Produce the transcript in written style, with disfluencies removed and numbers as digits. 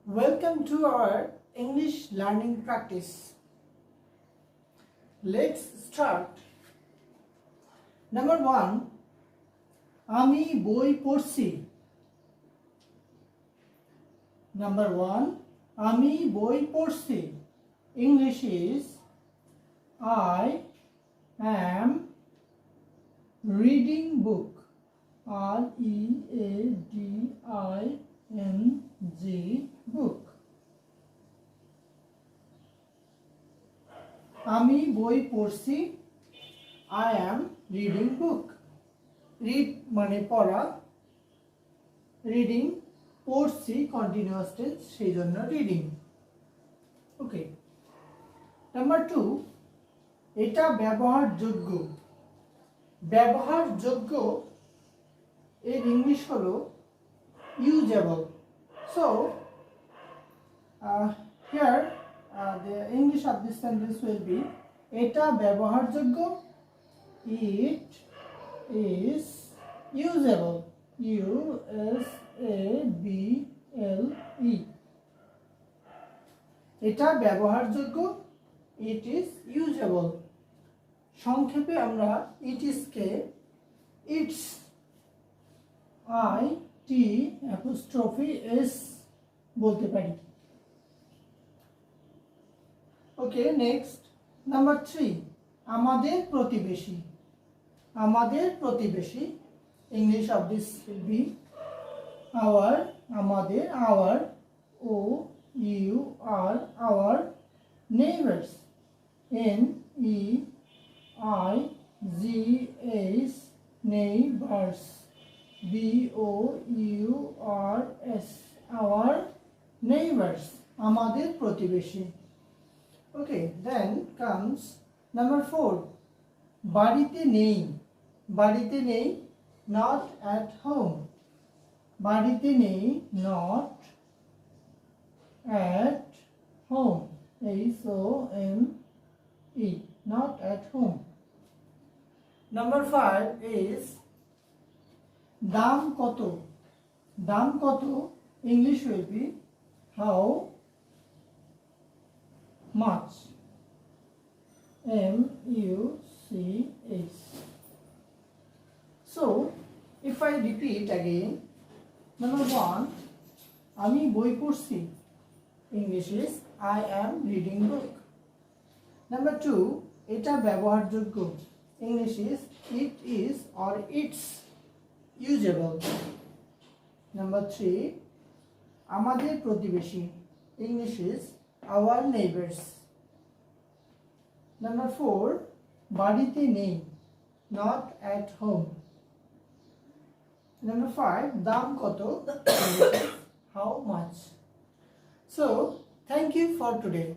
Welcome to our English learning practice. Let's start. Number 1, আমি বই পড়ছি. Number 1, আমি বই পড়ছি. English is I am reading book. R-E-A-D-I-N-G book. আমি বই পড়ছি. I am reading book. Read মানে পড়া, reading পড়ছি continuous tense, সেই জন্য reading. ওকে. নাম্বার 2, এটা ব্যবহারযোগ্য. ব্যবহারযোগ্য এর ইংলিশ হলো usable. So here the English of this sentence will be এটা ব্যবহারযোগ্য, it is usable. U-S-A-B-L-E. এটা ব্যবহারযোগ্য, it is usable. সংক্ষেপে আমরা it is K its I-T-S বলতে পারি. ওকে, নেক্সট নাম্বার 3, আমাদের প্রতিবেশী. আমাদের প্রতিবেশী, English of this will be our, আমাদের, our, O-U-R, our, neighbors, N-E-I-G-H, neighbors, B-O-U-R-S, our neighbors, আমাদের প্রতিবেশী. Okay, then comes number 4, বাড়িতে নেই. বাড়িতে নেই, not at home. বাড়িতে নেই, not at home. H-O-M-E, not at home. Number 5 is দাম কত. দাম কত, English will be how much. M-U-C-H. So if I repeat again, number 1, আমি বই পড়ছি. English is I am reading book. Number 2, এটা ব্যবহারযোগ্য. English is it is or it's usable. Number 3, আমাদের প্রতিবেশী. English is our neighbors. Number 4, বাড়িতে নেই, not at home. Number 5, দাম কত, how much. So thank you for today.